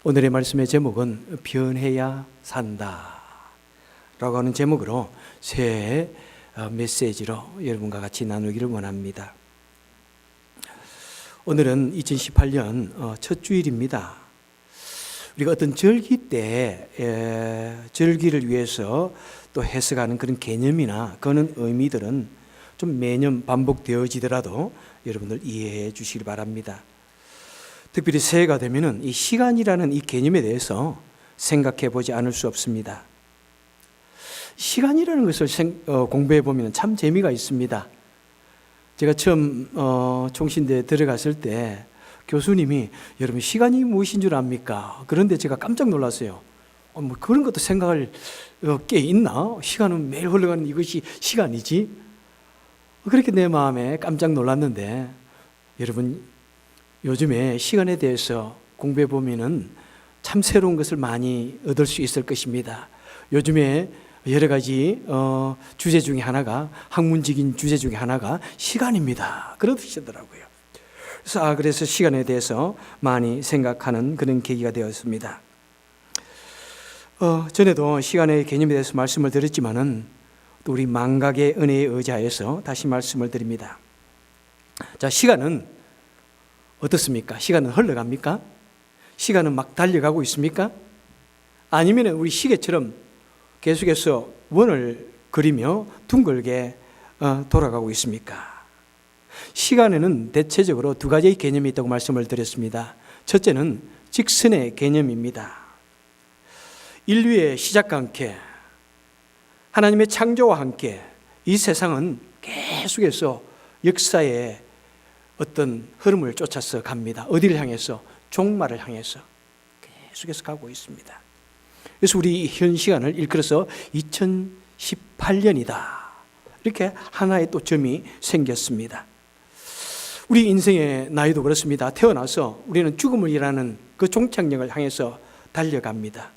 오늘의 말씀의 제목은 변해야 산다 라고 하는 제목으로 새해 메시지로 여러분과 같이 나누기를 원합니다. 오늘은 2018년 첫 주일입니다. 우리가 어떤 절기 때 절기를 위해서 또 해석하는 그런 개념이나 그런 의미들은 좀 매년 반복되어지더라도 여러분들 이해해 주시기 바랍니다. 특별히 새해가 되면은 이 시간이라는 이 개념에 대해서 생각해 보지 않을 수 없습니다. 시간이라는 것을 공부해 보면 참 재미가 있습니다. 제가 처음 총신대에 들어갔을 때 교수님이 여러분 시간이 무엇인 줄 압니까? 그런데 제가 깜짝 놀랐어요. 뭐 그런 것도 생각할 게 있나? 시간은 매일 흘러가는 이것이 시간이지? 그렇게 내 마음에 깜짝 놀랐는데 여러분 요즘에 시간에 대해서 공부해 보면은 참 새로운 것을 많이 얻을 수 있을 것입니다. 요즘에 여러 가지 주제 중에 하나가 학문적인 주제 중에 하나가 시간입니다. 그러시더라고요. 그래서 시간에 대해서 많이 생각하는 그런 계기가 되었습니다. 전에도 시간의 개념에 대해서 말씀을 드렸지만은 또 우리 망각의 은혜에 의지하여서 다시 말씀을 드립니다. 자, 시간은 어떻습니까? 시간은 흘러갑니까? 시간은 막 달려가고 있습니까? 아니면 우리 시계처럼 계속해서 원을 그리며 둥글게 돌아가고 있습니까? 시간에는 대체적으로 두 가지의 개념이 있다고 말씀을 드렸습니다. 첫째는 직선의 개념입니다. 인류의 시작과 함께 하나님의 창조와 함께 이 세상은 계속해서 역사의 어떤 흐름을 쫓아서 갑니다. 어디를 향해서? 종말을 향해서 계속해서 가고 있습니다. 그래서 우리 현 시간을 일컬어서 2018년이다. 이렇게 하나의 또 점이 생겼습니다. 우리 인생의 나이도 그렇습니다. 태어나서 우리는 죽음을 일하는 그 종착역을 향해서 달려갑니다.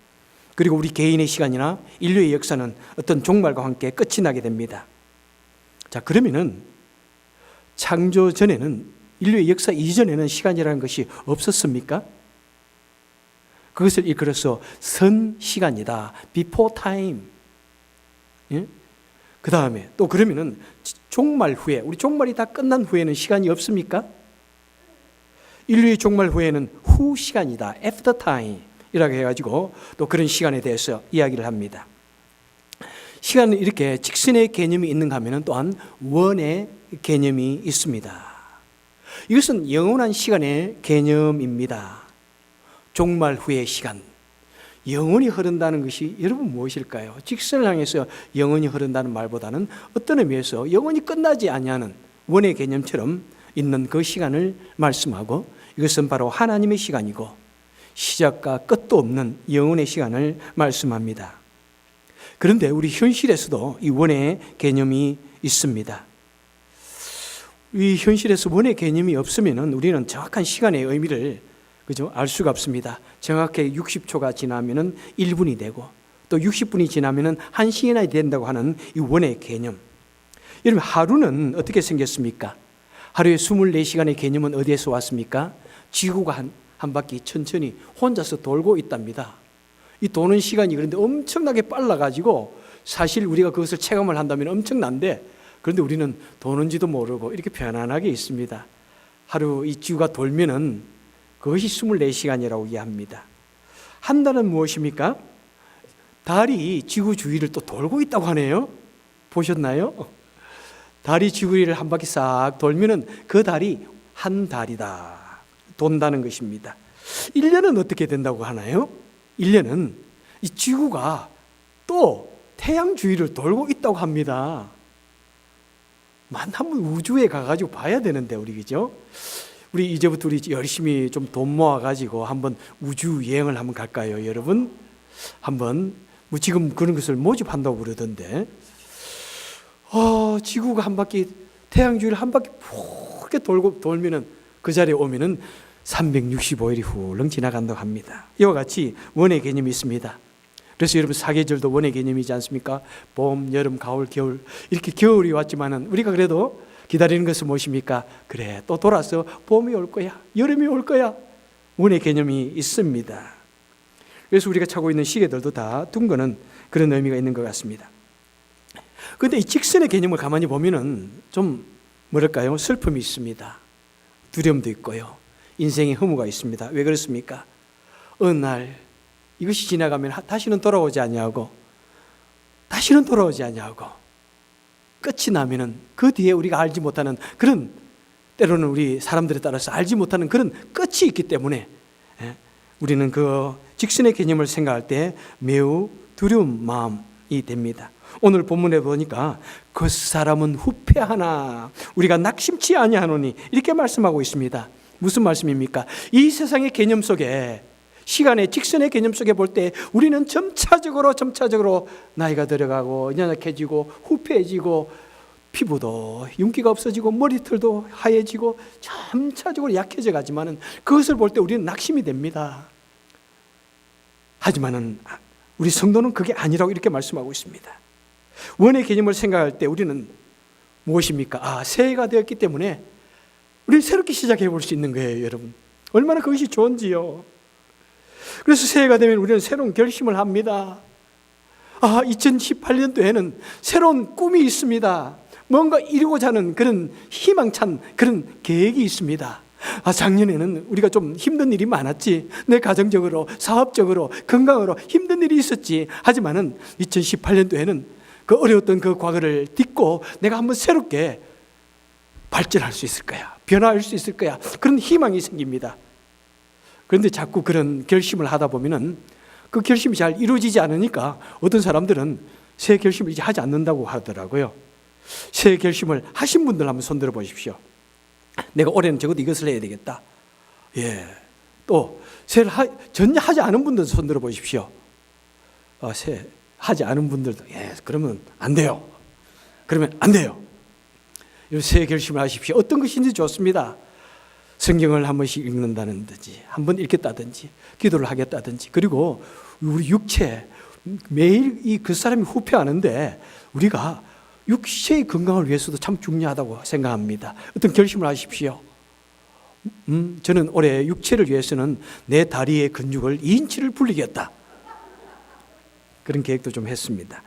그리고 우리 개인의 시간이나 인류의 역사는 어떤 종말과 함께 끝이 나게 됩니다. 자, 그러면은 창조 전에는 인류의 역사 이전에는 시간이라는 것이 없었습니까? 그것을 일컬어서 선 시간이다. before time. 예? 그 다음에 또 그러면은 종말 후에, 우리 종말이 다 끝난 후에는 시간이 없습니까? 인류의 종말 후에는 후 시간이다. after time. 이라고 해가지고 또 그런 시간에 대해서 이야기를 합니다. 시간은 이렇게 직선의 개념이 있는가 하면 또한 원의 개념이 있습니다. 이것은 영원한 시간의 개념입니다. 종말 후의 시간, 영원히 흐른다는 것이 여러분 무엇일까요? 직선을 향해서 영원히 흐른다는 말보다는 어떤 의미에서 영원히 끝나지 아니하는 원의 개념처럼 있는 그 시간을 말씀하고 이것은 바로 하나님의 시간이고 시작과 끝도 없는 영원의 시간을 말씀합니다. 그런데 우리 현실에서도 이 원의 개념이 있습니다. 이 현실에서 원의 개념이 없으면 우리는 정확한 시간의 의미를 알 수가 없습니다. 정확하게 60초가 지나면 1분이 되고 또 60분이 지나면 1시간이 된다고 하는 이 원의 개념. 여러분 하루는 어떻게 생겼습니까? 하루에 24시간의 개념은 어디에서 왔습니까? 지구가 한 바퀴 천천히 혼자서 돌고 있답니다. 이 도는 시간이 그런데 엄청나게 빨라가지고 사실 우리가 그것을 체감을 한다면 엄청난데 그런데 우리는 도는지도 모르고 이렇게 편안하게 있습니다. 하루 이 지구가 돌면은 그것이 24시간이라고 이해합니다. 한 달은 무엇입니까? 달이 지구 주위를 또 돌고 있다고 하네요. 보셨나요? 달이 지구를 한 바퀴 싹 돌면은 그 달이 한 달이다. 돈다는 것입니다. 1년은 어떻게 된다고 하나요? 1년은 이 지구가 또 태양 주위를 돌고 있다고 합니다. 한번 우주에 가가지고 봐야 되는데 우리 그죠? 우리 이제부터 우리 열심히 좀 돈 모아가지고 한번 우주 여행을 한번 갈까요, 여러분? 한번 뭐 지금 그런 것을 모집한다고 그러던데, 지구가 한 바퀴 태양 주위를 한 바퀴 푹게 돌면은 그 자리에 오면은 365일이 훌렁 지나간다고 합니다. 이와 같이 원의 개념이 있습니다. 그래서 여러분 사계절도 원의 개념이지 않습니까? 봄, 여름, 가을, 겨울 이렇게 겨울이 왔지만은 우리가 그래도 기다리는 것은 무엇입니까? 그래 또 돌아서 봄이 올 거야, 여름이 올 거야. 원의 개념이 있습니다. 그래서 우리가 차고 있는 시계들도 다 둔 거는 그런 의미가 있는 것 같습니다. 그런데 이 직선의 개념을 가만히 보면은 좀 뭐랄까요? 슬픔이 있습니다. 두려움도 있고요. 인생의 허무가 있습니다. 왜 그렇습니까? 어느 날 이것이 지나가면 다시는 돌아오지 아니하고 끝이 나면은 그 뒤에 우리가 알지 못하는 그런, 때로는 우리 사람들에 따라서 알지 못하는 그런 끝이 있기 때문에 우리는 그 직선의 개념을 생각할 때 매우 두려운 마음이 됩니다. 오늘 본문에 보니까 그 사람은 후패하나 우리가 낙심치 아니하노니 이렇게 말씀하고 있습니다. 무슨 말씀입니까? 이 세상의 개념 속에, 시간의 직선의 개념 속에 볼 때 우리는 점차적으로 나이가 들어가고 연약해지고 후패해지고 피부도 윤기가 없어지고 머리털도 하얘지고 점차적으로 약해져 가지만은 그것을 볼 때 우리는 낙심이 됩니다. 하지만은 우리 성도는 그게 아니라고 이렇게 말씀하고 있습니다. 원의 개념을 생각할 때 우리는 무엇입니까? 새해가 되었기 때문에 우리는 새롭게 시작해 볼 수 있는 거예요, 여러분. 얼마나 그것이 좋은지요. 그래서 새해가 되면 우리는 새로운 결심을 합니다. 2018년도에는 새로운 꿈이 있습니다. 뭔가 이루고자 하는 그런 희망찬 그런 계획이 있습니다. 작년에는 우리가 좀 힘든 일이 많았지. 내 가정적으로, 사업적으로, 건강으로 힘든 일이 있었지. 하지만은 2018년도에는 그 어려웠던 그 과거를 딛고 내가 한번 새롭게 발전할 수 있을 거야. 변화할 수 있을 거야. 그런 희망이 생깁니다. 그런데 자꾸 그런 결심을 하다 보면은 그 결심이 잘 이루어지지 않으니까 어떤 사람들은 새 결심을 이제 하지 않는다고 하더라고요. 새 결심을 하신 분들 한번 손들어 보십시오. 내가 올해는 적어도 이것을 해야 되겠다. 또 새를 전혀 하지 않은 분들 손들어 보십시오. 새 하지 않은 분들도 그러면 안 돼요. 그러면 안 돼요. 새 결심을 하십시오. 어떤 것인지 좋습니다. 성경을 한 번씩 읽는다든지, 한 번 읽겠다든지, 기도를 하겠다든지, 그리고 우리 육체, 매일 그 사람이 후패하는데 우리가 육체의 건강을 위해서도 참 중요하다고 생각합니다. 어떤 결심을 하십시오. 저는 올해 육체를 위해서는 내 다리의 근육을 2인치를 불리겠다. 그런 계획도 좀 했습니다.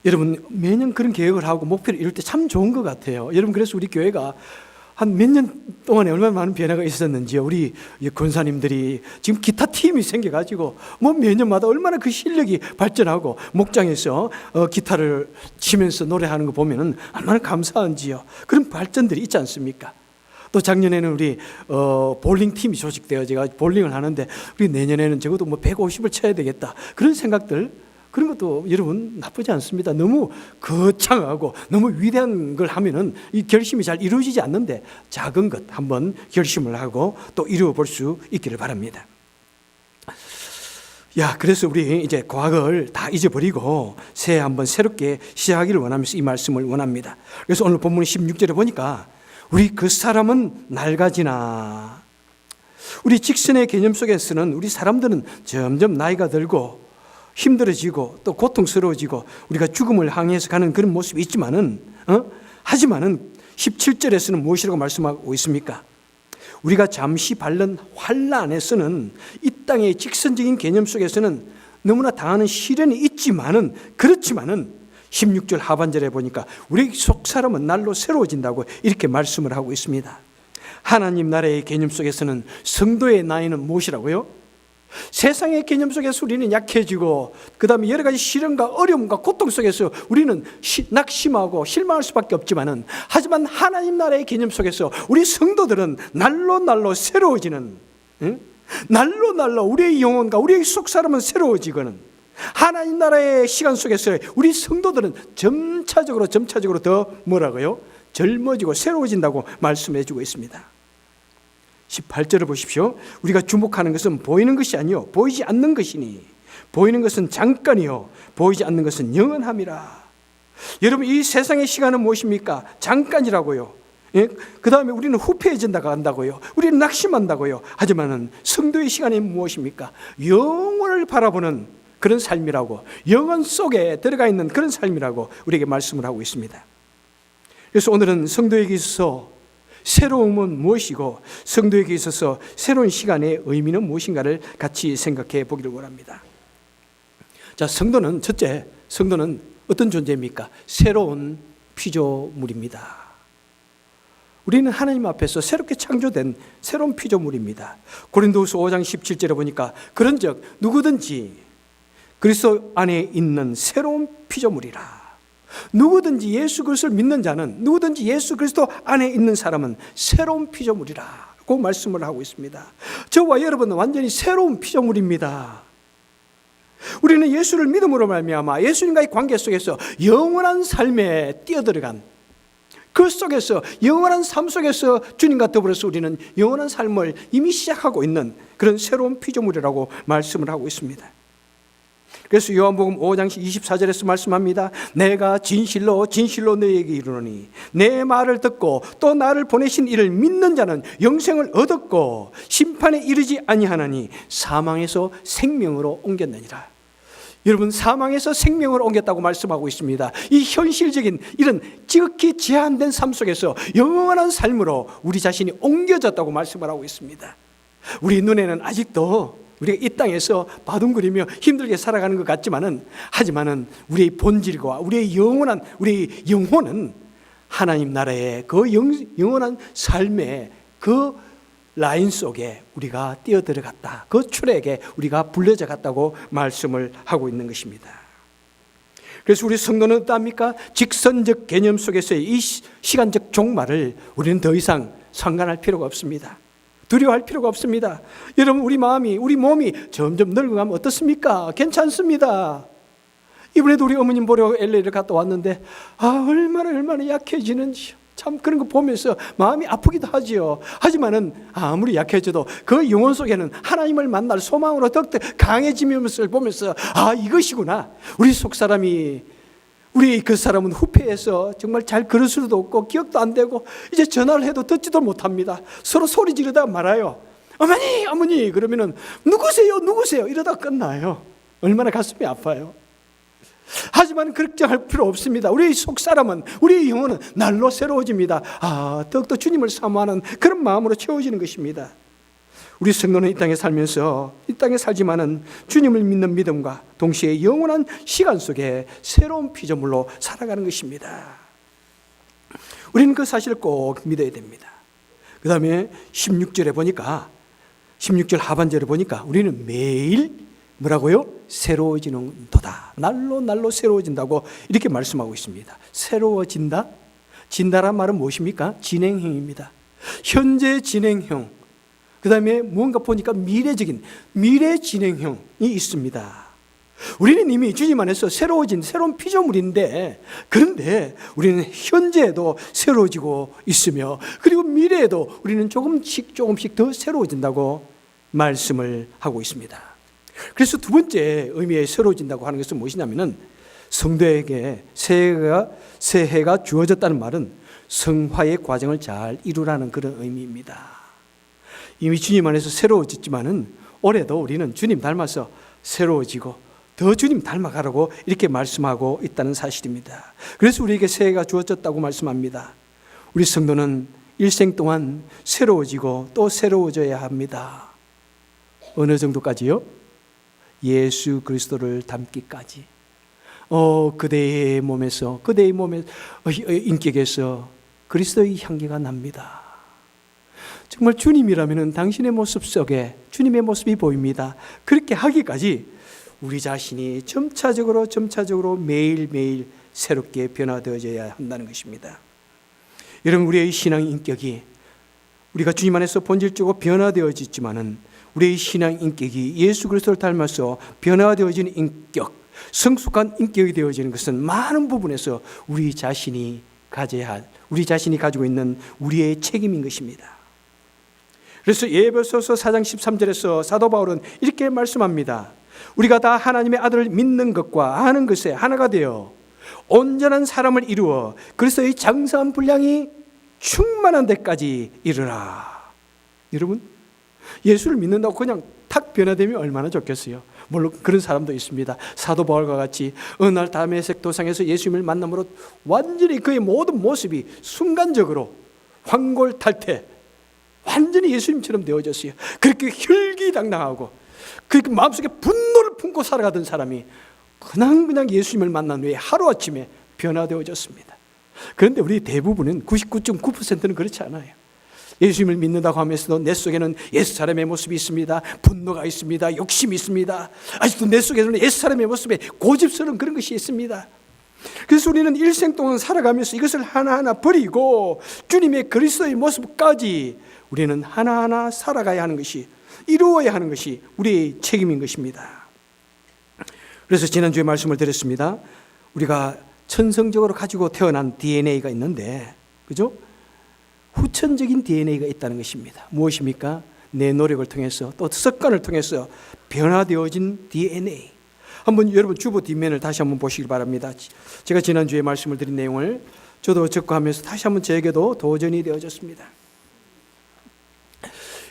여러분, 매년 그런 계획을 하고 목표를 이룰 때 참 좋은 것 같아요. 여러분, 그래서 우리 교회가 한 몇 년 동안에 얼마나 많은 변화가 있었는지요. 우리 권사님들이 지금 기타 팀이 생겨가지고 매년마다 얼마나 그 실력이 발전하고 목장에서 기타를 치면서 노래하는 거 보면은 얼마나 감사한지요. 그런 발전들이 있지 않습니까? 또 작년에는 우리 볼링 팀이 조직되어 제가 볼링을 하는데 우리 내년에는 적어도 150을 쳐야 되겠다. 그런 생각들, 그런 것도 여러분 나쁘지 않습니다. 너무 거창하고 너무 위대한 걸 하면은 이 결심이 잘 이루어지지 않는데 작은 것 한번 결심을 하고 또 이루어 볼 수 있기를 바랍니다. 그래서 우리 이제 과거를 다 잊어버리고 새해 한번 새롭게 시작하기를 원하면서 이 말씀을 원합니다. 그래서 오늘 본문 16절에 보니까 우리 그 사람은 낡아지나, 우리 직선의 개념 속에서는 우리 사람들은 점점 나이가 들고 힘들어지고 또 고통스러워지고 우리가 죽음을 향해서 가는 그런 모습이 있지만은 하지만은 17절에서는 무엇이라고 말씀하고 있습니까? 우리가 잠시 밟는 환난 안에서는 이 땅의 직선적인 개념 속에서는 너무나 당하는 시련이 있지만은 그렇지만은 16절 하반절에 보니까 우리 속 사람은 날로 새로워진다고 이렇게 말씀을 하고 있습니다. 하나님 나라의 개념 속에서는 성도의 나이는 무엇이라고요? 세상의 개념 속에서 우리는 약해지고 그 다음에 여러 가지 시련과 어려움과 고통 속에서 우리는 낙심하고 실망할 수밖에 없지만은, 하지만 하나님 나라의 개념 속에서 우리 성도들은 날로 새로워지는, 날로 우리의 영혼과 우리의 속 사람은 새로워지고는, 하나님 나라의 시간 속에서 우리 성도들은 점차적으로 더 뭐라고요? 젊어지고 새로워진다고 말씀해 주고 있습니다. 18절을 보십시오. 우리가 주목하는 것은 보이는 것이 아니요 보이지 않는 것이니, 보이는 것은 잠깐이요 보이지 않는 것은 영원함이라. 여러분, 이 세상의 시간은 무엇입니까? 잠깐이라고요. 그 다음에 우리는 후패해진다고 한다고요. 우리는 낙심한다고요. 하지만은 성도의 시간이 무엇입니까? 영원을 바라보는 그런 삶이라고, 영원 속에 들어가 있는 그런 삶이라고 우리에게 말씀을 하고 있습니다. 그래서 오늘은 성도에게 있어서 새로움은 무엇이고 성도에게 있어서 새로운 시간의 의미는 무엇인가를 같이 생각해 보기를 원합니다. 자, 첫째, 성도는 어떤 존재입니까? 새로운 피조물입니다. 우리는 하나님 앞에서 새롭게 창조된 새로운 피조물입니다. 고린도후서 5장 17절에 보니까 그런즉 누구든지 그리스도 안에 있는 새로운 피조물이라. 누구든지 예수 그리스도를 믿는 자는, 누구든지 예수 그리스도 안에 있는 사람은 새로운 피조물이라고 말씀을 하고 있습니다. 저와 여러분은 완전히 새로운 피조물입니다. 우리는 예수를 믿음으로 말미암아 예수님과의 관계 속에서 영원한 삶에 뛰어들어간, 그 속에서 영원한 삶 속에서 주님과 더불어서 우리는 영원한 삶을 이미 시작하고 있는 그런 새로운 피조물이라고 말씀을 하고 있습니다. 그래서 요한복음 5장 24절에서 말씀합니다. 내가 진실로 진실로 너희에게 이르노니 내 말을 듣고 또 나를 보내신 이를 믿는 자는 영생을 얻었고 심판에 이르지 아니하나니 사망에서 생명으로 옮겼느니라. 여러분, 사망에서 생명으로 옮겼다고 말씀하고 있습니다. 이 현실적인 이런 지극히 제한된 삶 속에서 영원한 삶으로 우리 자신이 옮겨졌다고 말씀을 하고 있습니다. 우리 눈에는 아직도 우리가 이 땅에서 바둥거리며 힘들게 살아가는 것 같지만은, 하지만은 우리의 본질과 우리의 영혼은 하나님 나라의 그 영원한 삶의 그 라인 속에 우리가 뛰어들어갔다. 그 출애에 우리가 불려져 갔다고 말씀을 하고 있는 것입니다. 그래서 우리 성도는 어떠합니까? 직선적 개념 속에서의 이 시간적 종말을 우리는 더 이상 상관할 필요가 없습니다. 두려워할 필요가 없습니다. 여러분, 우리 몸이 점점 늙어가면 어떻습니까? 괜찮습니다. 이번에도 우리 어머님 보러 LA를 갔다 왔는데 얼마나 약해지는지 참 그런 거 보면서 마음이 아프기도 하지요. 하지만은 아무리 약해져도 그 영혼 속에는 하나님을 만날 소망으로 더욱더 강해지면서 보면서 이것이구나. 우리 속사람이, 우리 그 사람은 후패해서 정말 잘 걸을 수도 없고 기억도 안 되고 이제 전화를 해도 듣지도 못합니다. 서로 소리 지르다가 말아요. 어머니 그러면은 누구세요 이러다 끝나요. 얼마나 가슴이 아파요. 하지만 걱정할 필요 없습니다. 우리 속사람은, 우리의 영혼은 날로 새로워집니다. 더욱더 주님을 사모하는 그런 마음으로 채워지는 것입니다. 우리 성도는 이 땅에 살면서, 이 땅에 살지만은 주님을 믿는 믿음과 동시에 영원한 시간 속에 새로운 피조물로 살아가는 것입니다. 우리는 그 사실을 꼭 믿어야 됩니다. 그 다음에 16절 하반절에 보니까 우리는 매일 뭐라고요? 새로워지는 도다. 날로 새로워진다고 이렇게 말씀하고 있습니다. 새로워진다? 진다란 말은 무엇입니까? 진행형입니다. 현재 진행형. 그 다음에 무언가 보니까 미래 진행형이 있습니다. 우리는 이미 주님 안에서 새로워진 새로운 피조물인데, 그런데 우리는 현재에도 새로워지고 있으며, 그리고 미래에도 우리는 조금씩 더 새로워진다고 말씀을 하고 있습니다. 그래서 두 번째 의미의 새로워진다고 하는 것은 무엇이냐면은, 성도에게 새해가 주어졌다는 말은 성화의 과정을 잘 이루라는 그런 의미입니다. 이미 주님 안에서 새로워졌지만은 올해도 우리는 주님 닮아서 새로워지고 더 주님 닮아가라고 이렇게 말씀하고 있다는 사실입니다. 그래서 우리에게 새해가 주어졌다고 말씀합니다. 우리 성도는 일생 동안 새로워지고 또 새로워져야 합니다. 어느 정도까지요? 예수 그리스도를 닮기까지. 그대의 인격에서 그리스도의 향기가 납니다. 정말 주님이라면 당신의 모습 속에 주님의 모습이 보입니다. 그렇게 하기까지 우리 자신이 점차적으로 매일매일 새롭게 변화되어져야 한다는 것입니다. 여러분, 우리의 신앙 인격이, 우리가 주님 안에서 본질적으로 변화되어지지만은 우리의 신앙 인격이 예수 그리스도를 닮아서 변화되어지는 인격, 성숙한 인격이 되어지는 것은 많은 부분에서 우리 자신이 가지고 있는 우리의 책임인 것입니다. 그래서 에베소서 4장 13절에서 사도 바울은 이렇게 말씀합니다. 우리가 다 하나님의 아들을 믿는 것과 아는 것에 하나가 되어 온전한 사람을 이루어 그리스도의 장성한 분량이 충만한 데까지 이르라. 여러분, 예수를 믿는다고 그냥 탁 변화되면 얼마나 좋겠어요. 물론 그런 사람도 있습니다. 사도 바울과 같이 어느 날 다메섹 도상에서 예수님을 만남으로 완전히 그의 모든 모습이 순간적으로 황골탈태, 완전히 예수님처럼 되어졌어요. 그렇게 혈기당당하고 그렇게 마음속에 분노를 품고 살아가던 사람이 그냥 예수님을 만난 후에 하루아침에 변화되어졌습니다. 그런데 우리 대부분은 99.9%는 그렇지 않아요. 예수님을 믿는다고 하면서도 내 속에는 옛사람의 모습이 있습니다. 분노가 있습니다. 욕심이 있습니다. 아직도 내 속에는 옛사람의 모습에 고집스러운 그런 것이 있습니다. 그래서 우리는 일생 동안 살아가면서 이것을 하나하나 버리고 주님의 그리스도의 모습까지 우리는 하나하나 살아가야 하는 것이, 이루어야 하는 것이 우리의 책임인 것입니다. 그래서 지난주에 말씀을 드렸습니다. 우리가 천성적으로 가지고 태어난 DNA가 있는데, 그죠? 후천적인 DNA가 있다는 것입니다. 무엇입니까? 내 노력을 통해서 또 습관을 통해서 변화되어진 DNA. 한번 여러분 주보 뒷면을 다시 한번 보시기 바랍니다. 제가 지난주에 말씀을 드린 내용을 저도 적고하면서 다시 한번 저에게도 도전이 되어졌습니다.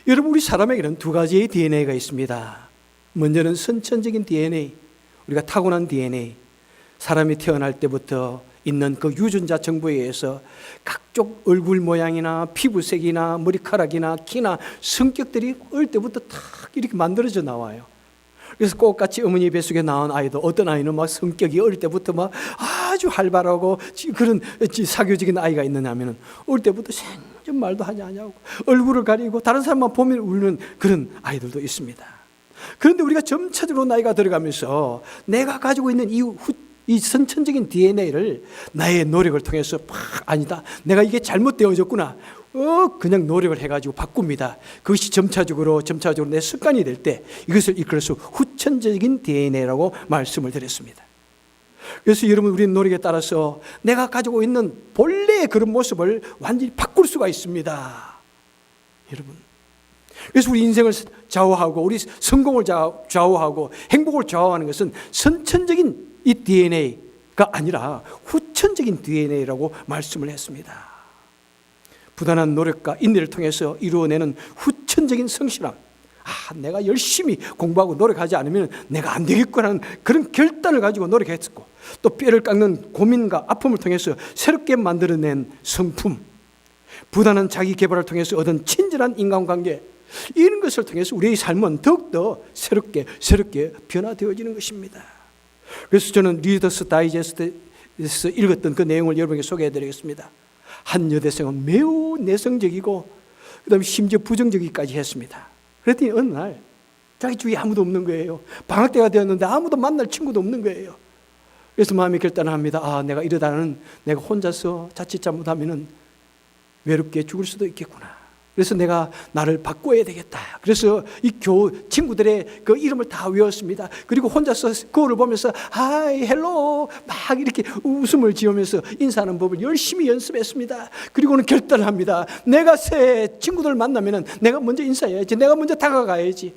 여러분, 우리 사람에게는 두 가지의 DNA가 있습니다. 먼저는 선천적인 DNA, 우리가 타고난 DNA. 사람이 태어날 때부터 있는 그 유전자 정보에 의해서 각종 얼굴 모양이나 피부색이나 머리카락이나 키나 성격들이 어릴 때부터 탁 이렇게 만들어져 나와요. 그래서 꽃같이 어머니 뱃속에 나온 아이도, 어떤 아이는 막 성격이 어릴 때부터 막 아주 활발하고 그런 사교적인 아이가 있느냐면은 어릴 때부터 생전 말도 하지 않냐고 얼굴을 가리고 다른 사람만 보면 울는 그런 아이들도 있습니다. 그런데 우리가 점차적으로 나이가 들어가면서 내가 가지고 있는 이 선천적인 DNA를 나의 노력을 통해서 아니다, 내가 이게 잘못되어졌구나, 그냥 노력을 해가지고 바꿉니다. 그것이 점차적으로 내 습관이 될 때 이것을 이끌어서 후천적인 DNA라고 말씀을 드렸습니다. 그래서 여러분, 우리는 노력에 따라서 내가 가지고 있는 본래의 그런 모습을 완전히 바꿀 수가 있습니다. 여러분, 그래서 우리 인생을 좌우하고 우리 성공을 좌우하고 행복을 좌우하는 것은 선천적인 이 DNA가 아니라 후천적인 DNA라고 말씀을 했습니다. 부단한 노력과 인내를 통해서 이루어내는 후천적인 성실함, 내가 열심히 공부하고 노력하지 않으면 내가 안 되겠구나는 그런 결단을 가지고 노력했고, 또 뼈를 깎는 고민과 아픔을 통해서 새롭게 만들어낸 성품, 부단한 자기 개발을 통해서 얻은 친절한 인간관계, 이런 것을 통해서 우리의 삶은 더욱더 새롭게 변화되어지는 것입니다. 그래서 저는 리더스 다이제스트에서 읽었던 그 내용을 여러분에게 소개해드리겠습니다. 한 여대생은 매우 내성적이고 그다음에 심지어 부정적이기까지 했습니다. 그랬더니 어느 날 자기 주위에 아무도 없는 거예요. 방학 때가 되었는데 아무도 만날 친구도 없는 거예요. 그래서 마음이 결단을 합니다. 내가 이러다는 내가 혼자서 자칫 잘못하면 외롭게 죽을 수도 있겠구나. 그래서 내가 나를 바꿔야 되겠다. 그래서 이 친구들의 그 이름을 다 외웠습니다. 그리고 혼자서 거울을 보면서 하이, 헬로 막 이렇게 웃음을 지으면서 인사하는 법을 열심히 연습했습니다. 그리고는 결단을 합니다. 내가 새 친구들 만나면은 내가 먼저 인사해야지. 내가 먼저 다가가야지.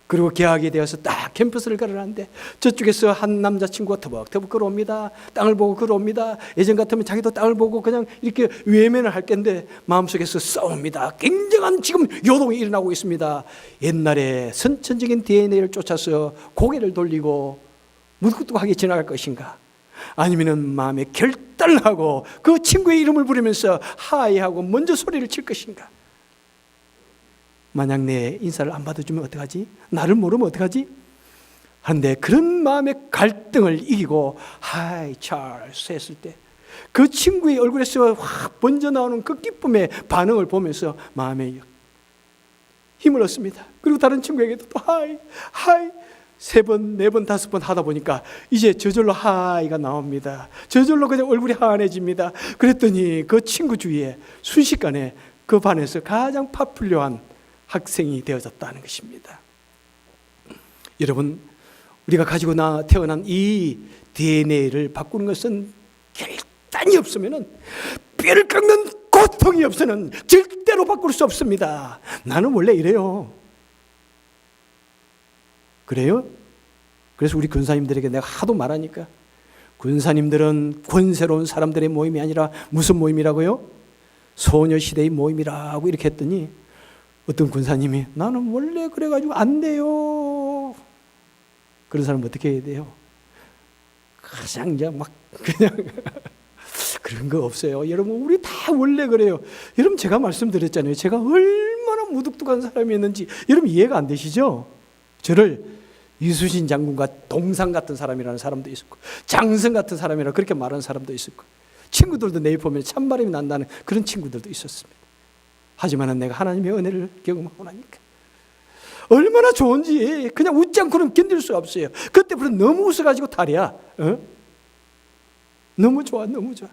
그리고 개학이 되어서 딱 캠퍼스를 걸어놨는데 저쪽에서 한 남자친구가 터벅터벅 걸어옵니다. 땅을 보고 걸어옵니다. 예전 같으면 자기도 땅을 보고 그냥 이렇게 외면을 할 텐데 마음속에서 싸웁니다. 굉장한 지금 요동이 일어나고 있습니다. 옛날에 선천적인 DNA를 쫓아서 고개를 돌리고 무뚝뚝하게 지나갈 것인가, 아니면 마음에 결단을 하고 그 친구의 이름을 부르면서 하이하고 먼저 소리를 칠 것인가. 만약 내 인사를 안 받아주면 어떡하지? 나를 모르면 어떡하지? 그런데 그런 마음의 갈등을 이기고 하이 찰스 했을 때 그 친구의 얼굴에서 확 번져 나오는 그 기쁨의 반응을 보면서 마음에 힘을 얻습니다. 그리고 다른 친구에게도 또 하이 3번, 4번, 5번 하다 보니까 이제 저절로 하이가 나옵니다. 저절로 그냥 얼굴이 환해집니다. 그랬더니 그 친구 주위에 순식간에 그 반에서 가장 파퓰러한 학생이 되어졌다는 것입니다. 여러분, 우리가 가지고 태어난 이 DNA를 바꾸는 것은 결단이 없으면, 뼈를 깎는 고통이 없으면 절대로 바꿀 수 없습니다. 나는 원래 이래요. 그래요? 그래서 우리 군사님들에게 내가 하도 말하니까, 군사님들은 권세로운 사람들의 모임이 아니라 무슨 모임이라고요? 소녀시대의 모임이라고 이렇게 했더니 어떤 군사님이 나는 원래 그래가지고 안 돼요. 그런 사람 어떻게 해야 돼요? 가장 이제 막 그냥 그런 거 없어요. 여러분, 우리 다 원래 그래요. 여러분, 제가 말씀드렸잖아요. 제가 얼마나 무뚝뚝한 사람이었는지 여러분 이해가 안 되시죠? 저를 이수신 장군과 동상 같은 사람이라는 사람도 있었고, 장성 같은 사람이라 그렇게 말하는 사람도 있었고, 친구들도 내일 보면 찬바람이 난다는 그런 친구들도 있었습니다. 하지만 내가 하나님의 은혜를 경험하고 나니까 얼마나 좋은지 그냥 웃지 않고는 견딜 수가 없어요. 그때부터 너무 웃어가지고 탈이야. 너무 좋아, 너무 좋아.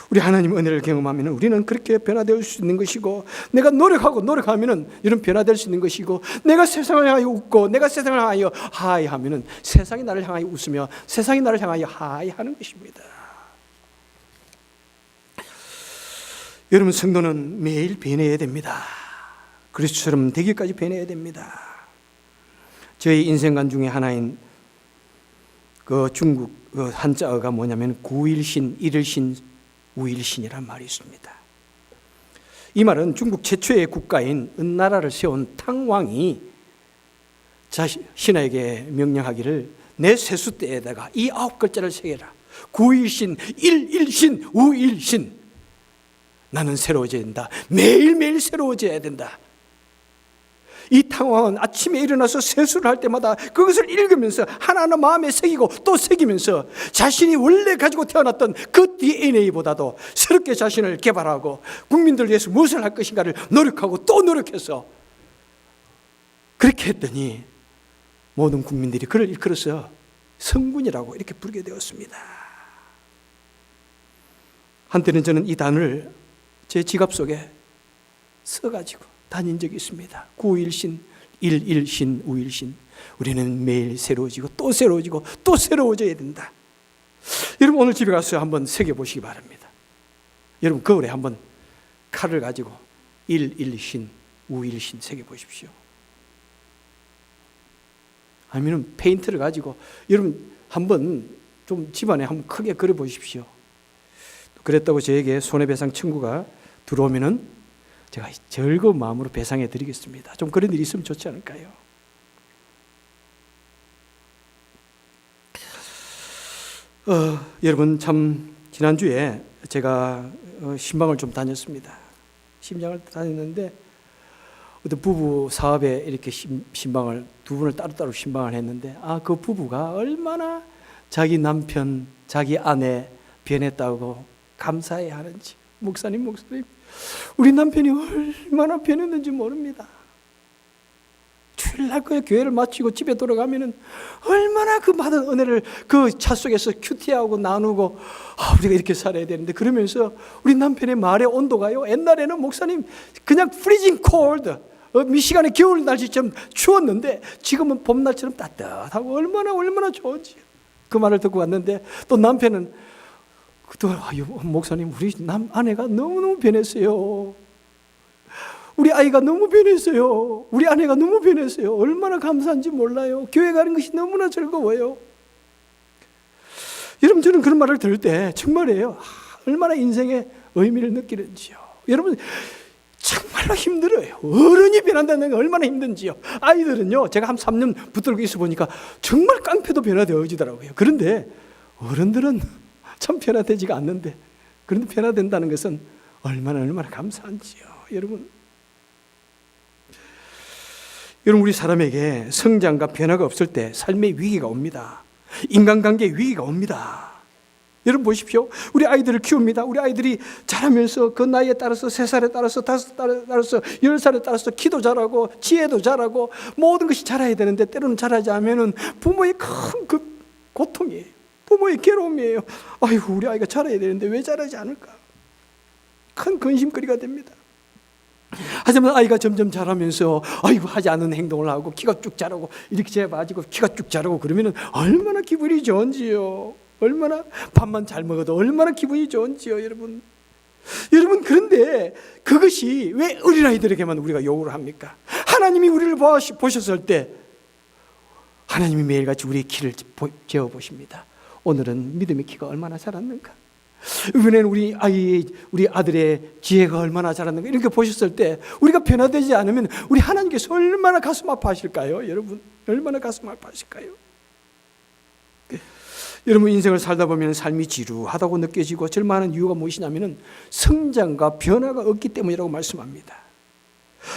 우리 하나님 은혜를 경험하면 우리는 그렇게 변화될 수 있는 것이고, 내가 노력하면 이런 변화될 수 있는 것이고, 내가 세상을 향하여 웃고 내가 세상을 향하여 하이 하면 세상이 나를 향하여 웃으며 세상이 나를 향하여 하이 하는 것입니다. 여러분, 성도는 매일 변해야 됩니다. 그리스도처럼 되기까지 변해야 됩니다. 저희 인생관 중에 하나인 그 중국 그 한자어가 뭐냐면 구일신, 일일신, 우일신이란 말이 있습니다. 이 말은 중국 최초의 국가인 은나라를 세운 탕왕이 신하에게 명령하기를 내 세수 때에다가 이 9글자를 새겨라. 구일신, 일일신, 우일신. 나는 새로워져야 된다. 매일매일 새로워져야 된다. 이 탕왕은 아침에 일어나서 세수를 할 때마다 그것을 읽으면서 하나하나 마음에 새기고 또 새기면서 자신이 원래 가지고 태어났던 그 DNA보다도 새롭게 자신을 개발하고 국민들을 위해서 무엇을 할 것인가를 노력하고 또 노력해서 그렇게 했더니 모든 국민들이 그를 일컬어서 성군이라고 이렇게 부르게 되었습니다. 한때는 저는 이 단어를 제 지갑 속에 써가지고 다닌 적이 있습니다. 구일신, 일일신, 우일신. 우리는 매일 새로워지고 또 새로워지고 또 새로워져야 된다. 여러분, 오늘 집에 가서 한번 새겨보시기 바랍니다. 여러분, 거울에 한번 칼을 가지고 일일신, 우일신 새겨보십시오. 아니면 페인트를 가지고 여러분 한번 좀 집안에 한번 크게 그려보십시오. 그랬다고 저에게 손해배상 청구가 들어오면은 제가 즐거운 마음으로 배상해 드리겠습니다. 좀 그런 일이 있으면 좋지 않을까요? 여러분, 참 지난주에 제가 신방을 좀 다녔습니다. 신방을 다녔는데 어떤 부부 사업에 이렇게 신방을 두 분을 따로따로 신방을 했는데, 그 부부가 얼마나 자기 남편, 자기 아내 변했다고 감사해야 하는지. 목사님, 우리 남편이 얼마나 변했는지 모릅니다. 주일날 그 교회를 마치고 집에 돌아가면은 얼마나 그 받은 은혜를 그 차 속에서 큐티하고 나누고, 우리가 이렇게 살아야 되는데, 그러면서 우리 남편의 말의 온도가요, 옛날에는 목사님 그냥 프리징 콜드, 미시간의 겨울 날씨처럼 추웠는데 지금은 봄날처럼 따뜻하고 얼마나 좋은지 그 말을 듣고 왔는데, 또 남편은 또 목사님, 우리 아내가 너무너무 변했어요. 우리 아이가 너무 변했어요. 우리 아내가 너무 변했어요. 얼마나 감사한지 몰라요. 교회 가는 것이 너무나 즐거워요. 여러분, 저는 그런 말을 들을 때 정말이에요. 얼마나 인생의 의미를 느끼는지요. 여러분, 정말로 힘들어요. 어른이 변한다는 게 얼마나 힘든지요. 아이들은요, 제가 한 3년 붙들고 있어 보니까 정말 깡패도 변화되어지더라고요. 그런데 어른들은 참 변화되지가 않는데, 그런데 변화된다는 것은 얼마나 감사한지요. 여러분, 우리 사람에게 성장과 변화가 없을 때 삶의 위기가 옵니다. 인간관계의 위기가 옵니다. 여러분 보십시오. 우리 아이들을 키웁니다. 우리 아이들이 자라면서 그 나이에 따라서 3살에 따라서 5살에 따라서 10살에 따라서 키도 자라고 지혜도 자라고 모든 것이 자라야 되는데, 때로는 자라지 않으면 부모의 큰 그 고통이에요. 부모의 괴로움이에요. 아이고, 우리 아이가 자라야 되는데 왜 자라지 않을까? 큰 근심거리가 됩니다. 하지만 아이가 점점 자라면서 아이고 하지 않은 행동을 하고 키가 쭉 자라고 이렇게 재봐지고 키가 쭉 자라고 그러면 얼마나 기분이 좋은지요. 얼마나 밥만 잘 먹어도 얼마나 기분이 좋은지요. 여러분, 그런데 그것이 왜 어린아이들에게만 우리가 요구를 합니까? 하나님이 우리를 보셨을 때 하나님이 매일같이 우리의 키를 재어보십니다. 오늘은 믿음의 키가 얼마나 자랐는가? 이번에는 우리 아들의 지혜가 얼마나 자랐는가? 이렇게 보셨을 때 우리가 변화되지 않으면 우리 하나님께서 얼마나 가슴 아파하실까요? 여러분, 얼마나 가슴 아파하실까요? 여러분, 인생을 살다 보면 삶이 지루하다고 느껴지고 절망하는 이유가 무엇이냐면 성장과 변화가 없기 때문이라고 말씀합니다.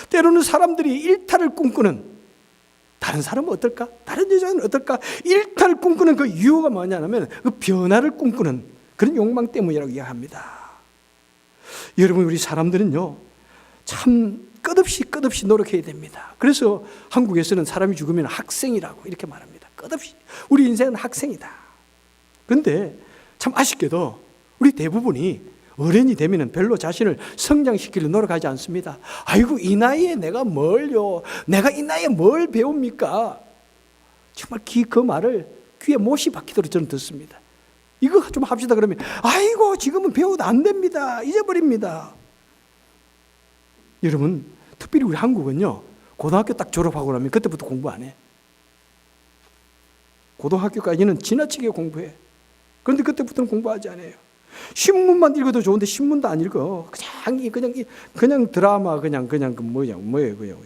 때로는 사람들이 일탈을 꿈꾸는, 다른 사람은 어떨까? 다른 여자는 어떨까? 일탈을 꿈꾸는 그 이유가 뭐냐면 그 변화를 꿈꾸는 그런 욕망 때문이라고 이야기합니다. 여러분, 우리 사람들은요 참 끝없이 노력해야 됩니다. 그래서 한국에서는 사람이 죽으면 학생이라고 이렇게 말합니다. 끝없이 우리 인생은 학생이다. 그런데 참 아쉽게도 우리 대부분이 어른이 되면 별로 자신을 성장시키려 노력하지 않습니다. 아이고, 이 나이에 내가 뭘요? 내가 이 나이에 뭘 배웁니까? 정말 그 말을 귀에 못이 박히도록 저는 듣습니다. 이거 좀 합시다 그러면 아이고, 지금은 배워도 안 됩니다. 잊어버립니다. 여러분, 특별히 우리 한국은요 고등학교 딱 졸업하고 나면 그때부터 공부 안 해. 고등학교까지는 지나치게 공부해. 그런데 그때부터는 공부하지 않아요. 신문만 읽어도 좋은데 신문도 안 읽어. 그냥 드라마 뭐예요?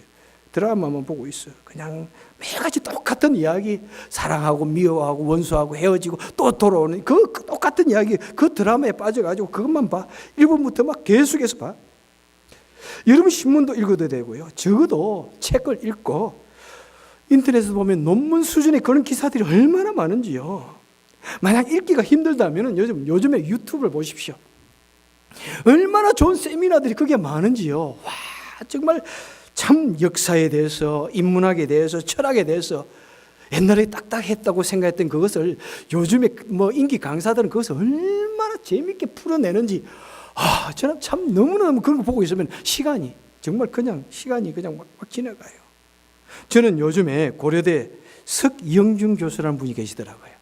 드라마만 보고 있어. 그냥 매일같이 똑같은 이야기, 사랑하고 미워하고 원수하고 헤어지고 또 돌아오는 그 똑같은 이야기, 그 드라마에 빠져가지고 그것만 봐. 1번부터 막 계속해서 봐. 여러분, 신문도 읽어도 되고요. 적어도 책을 읽고 인터넷에서 보면 논문 수준의 그런 기사들이 얼마나 많은지요. 만약 읽기가 힘들다면 요즘에 유튜브를 보십시오. 얼마나 좋은 세미나들이 그게 많은지요. 와, 정말 참 역사에 대해서, 인문학에 대해서, 철학에 대해서 옛날에 딱딱했다고 생각했던 그것을 요즘에 인기 강사들은 그것을 얼마나 재밌게 풀어내는지, 저는 참 너무너무 그런 거 보고 있으면 시간이 그냥 막 지나가요. 저는 요즘에 고려대 석영준 교수라는 분이 계시더라고요.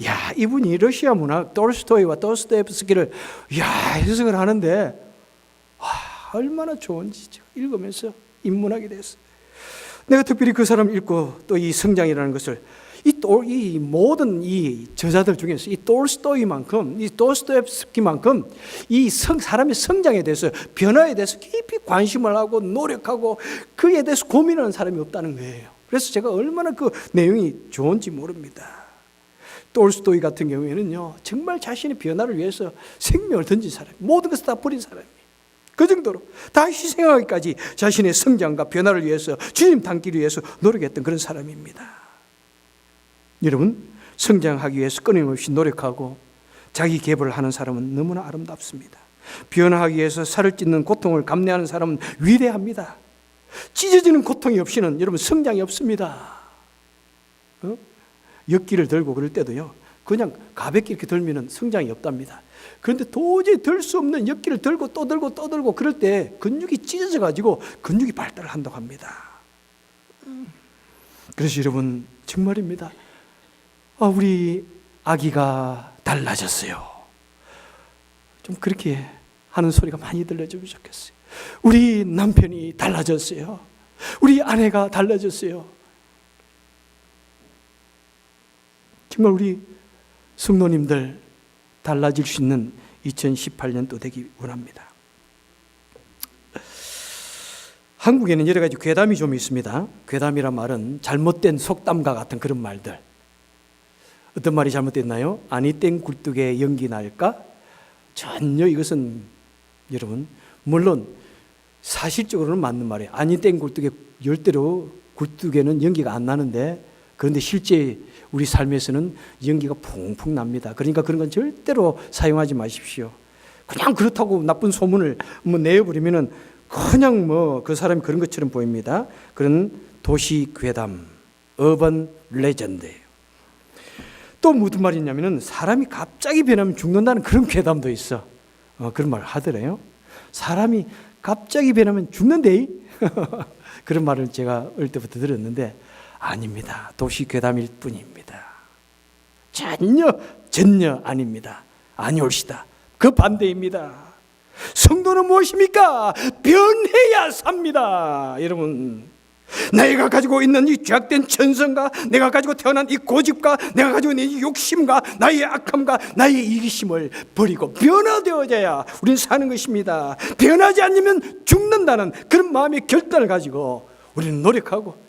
야, 이분이 러시아 문학 돌스토이와 도스토옙스키를 해석을 하는데 얼마나 좋은지 읽으면서 인문학에 대해서 내가 특별히 그 사람 읽고 또 이 성장이라는 것을 이 모든 이 저자들 중에서 이 돌스토이만큼, 이 도스토옙스키만큼 이 사람의 성장에 대해서, 변화에 대해서 깊이 관심을 하고 노력하고 그에 대해서 고민하는 사람이 없다는 거예요. 그래서 제가 얼마나 그 내용이 좋은지 모릅니다. 돌스토이 같은 경우에는요 정말 자신의 변화를 위해서 생명을 던진 사람, 모든 것을 다 버린 사람이에요. 그 정도로 다 희생하기까지 자신의 성장과 변화를 위해서, 주님 닮기를 위해서 노력했던 그런 사람입니다. 여러분, 성장하기 위해서 끊임없이 노력하고 자기 개발을 하는 사람은 너무나 아름답습니다. 변화하기 위해서 살을 찢는 고통을 감내하는 사람은 위대합니다. 찢어지는 고통이 없이는 여러분 성장이 없습니다. 역기를 들고 그럴 때도요 그냥 가볍게 이렇게 들면 성장이 없답니다. 그런데 도저히 들 수 없는 역기를 들고 또 들고 그럴 때 근육이 찢어져 가지고 근육이 발달을 한다고 합니다. 그래서 여러분, 정말입니다. 우리 아기가 달라졌어요. 좀 그렇게 하는 소리가 많이 들려주면 좋겠어요. 우리 남편이 달라졌어요. 우리 아내가 달라졌어요. 정말 우리 성도님들 달라질 수 있는 2018년도 되기 원합니다. 한국에는 여러 가지 괴담이 좀 있습니다. 괴담이란 말은 잘못된 속담과 같은 그런 말들. 어떤 말이 잘못됐나요? 아니 땡 굴뚝에 연기 날까? 전혀 이것은 여러분, 물론 사실적으로는 맞는 말이에요. 아니 땡 굴뚝에 열대로 굴뚝에는 연기가 안 나는데, 그런데 실제 우리 삶에서는 연기가 퐁퐁 납니다. 그러니까 그런 건 절대로 사용하지 마십시오. 그냥 그렇다고 나쁜 소문을 내어버리면은 그냥 그 사람이 그런 것처럼 보입니다. 그런 도시 괴담, 어반 레전드예요. 또 무슨 말이 있냐면은 사람이 갑자기 변하면 죽는다는 그런 괴담도 있어. 그런 말 하더래요. 사람이 갑자기 변하면 죽는데 그런 말을 제가 어릴 때부터 들었는데 아닙니다. 도시 괴담일 뿐입니다. 전혀 아닙니다. 아니올시다. 그 반대입니다. 성도는 무엇입니까? 변해야 삽니다. 여러분, 내가 가지고 있는 이 죄악된 천성과 내가 가지고 태어난 이 고집과 내가 가지고 있는 이 욕심과 나의 악함과 나의 이기심을 버리고 변화되어져야 우리는 사는 것입니다. 변하지 않으면 죽는다는 그런 마음의 결단을 가지고 우리는 노력하고,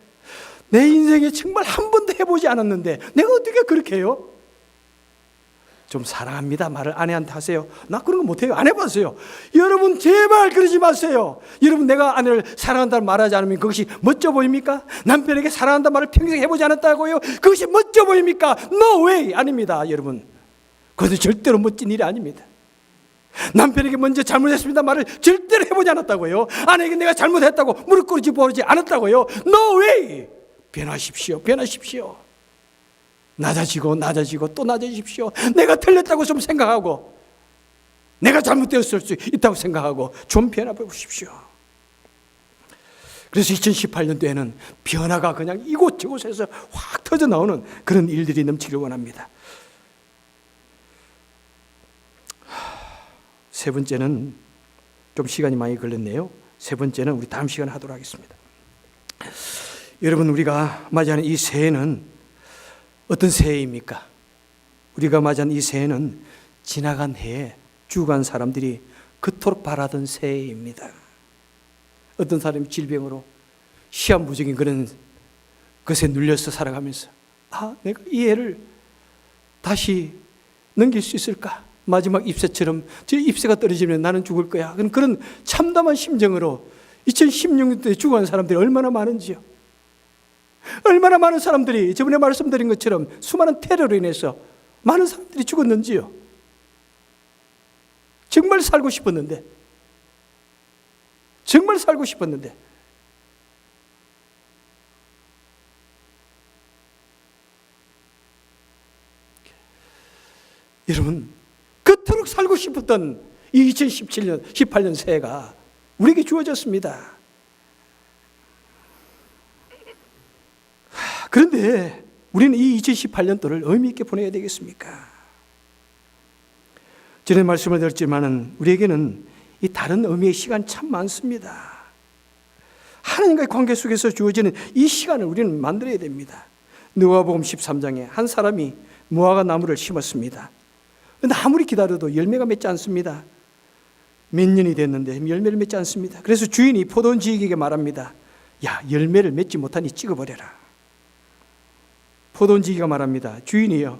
내 인생에 정말 한 번도 해보지 않았는데 내가 어떻게 그렇게 해요? 좀 사랑합니다 말을 아내한테 하세요. 나 그런 거 못해요. 안 해봤어요. 여러분 제발 그러지 마세요. 여러분 내가 아내를 사랑한다는 말하지 않으면 그것이 멋져 보입니까? 남편에게 사랑한다는 말을 평생 해보지 않았다고요? 그것이 멋져 보입니까? No way! 아닙니다 여러분. 그것은 절대로 멋진 일이 아닙니다. 남편에게 먼저 잘못했습니다 말을 절대로 해보지 않았다고요? 아내에게 내가 잘못했다고 무릎 꿇지 보지 않았다고요? No way! 변하십시오. 변하십시오. 낮아지고 또 낮아지십시오. 내가 틀렸다고 좀 생각하고 내가 잘못되었을 수 있다고 생각하고 좀 변화해 보십시오. 그래서 2018년도에는 변화가 그냥 이곳저곳에서 확 터져 나오는 그런 일들이 넘치길 원합니다. 세 번째는 좀 시간이 많이 걸렸네요. 세 번째는 우리 다음 시간에 하도록 하겠습니다. 여러분 우리가 맞이하는 이 새해는 어떤 새해입니까? 우리가 맞이한 이 새해는 지나간 해에 죽어간 사람들이 그토록 바라던 새해입니다. 어떤 사람이 질병으로 시한부적인 그런 것에 눌려서 살아가면서 내가 이 해를 다시 넘길 수 있을까? 마지막 ip새처럼 저 ip새가 떨어지면 나는 죽을 거야. 그런 참담한 심정으로 2016년도에 죽어간 사람들이 얼마나 많은지요. 얼마나 많은 사람들이 저번에 말씀드린 것처럼 수많은 테러로 인해서 많은 사람들이 죽었는지요. 정말 살고 싶었는데 여러분 그토록 살고 싶었던 이 2017년 18년 새해가 우리에게 주어졌습니다. 그런데 우리는 이 2018년도를 의미 있게 보내야 되겠습니까? 전에 말씀을 드렸지만 우리에게는 이 다른 의미의 시간 참 많습니다. 하나님과의 관계 속에서 주어지는 이 시간을 우리는 만들어야 됩니다. 누가복음 13장에 한 사람이 무화과 나무를 심었습니다. 그런데 아무리 기다려도 열매가 맺지 않습니다. 몇 년이 됐는데 열매를 맺지 않습니다. 그래서 주인이 포도원지기에게 말합니다. 야, 열매를 맺지 못하니 찍어버려라. 포도원지기가 말합니다. 주인이여,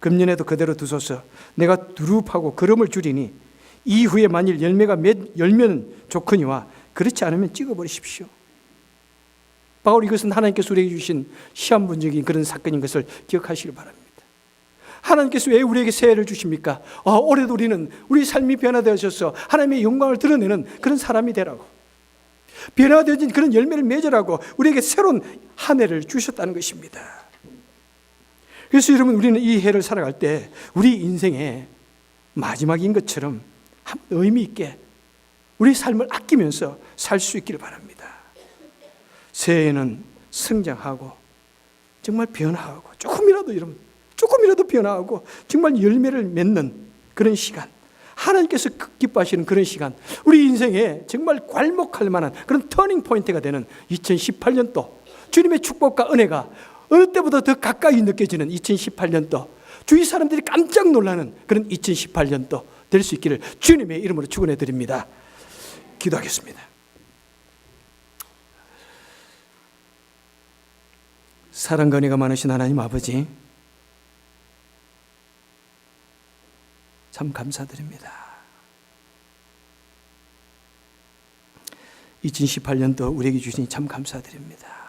금년에도 그대로 두소서. 내가 두릅하고 거름을 줄이니 이후에 만일 열매가 열면 좋거니와 그렇지 않으면 찍어버리십시오. 바로 이것은 하나님께서 우리에게 주신 시한분적인 그런 사건인 것을 기억하시길 바랍니다. 하나님께서 왜 우리에게 새해를 주십니까? 올해도 우리는 우리 삶이 변화되어져서 하나님의 영광을 드러내는 그런 사람이 되라고, 변화되어진 그런 열매를 맺으라고 우리에게 새로운 한 해를 주셨다는 것입니다. 그래서 여러분 우리는 이 해를 살아갈 때 우리 인생의 마지막인 것처럼 의미 있게 우리 삶을 아끼면서 살 수 있기를 바랍니다. 새해에는 성장하고 정말 변화하고 조금이라도 변화하고 정말 열매를 맺는 그런 시간, 하나님께서 기뻐하시는 그런 시간, 우리 인생에 정말 괄목할 만한 그런 터닝 포인트가 되는 2018년도, 주님의 축복과 은혜가 어느 때보다 더 가까이 느껴지는 2018년도, 주위 사람들이 깜짝 놀라는 그런 2018년도 될 수 있기를 주님의 이름으로 축원해 드립니다. 기도하겠습니다. 사랑과 은혜가 많으신 하나님 아버지, 참 감사드립니다. 2018년도 우리에게 주시니 참 감사드립니다.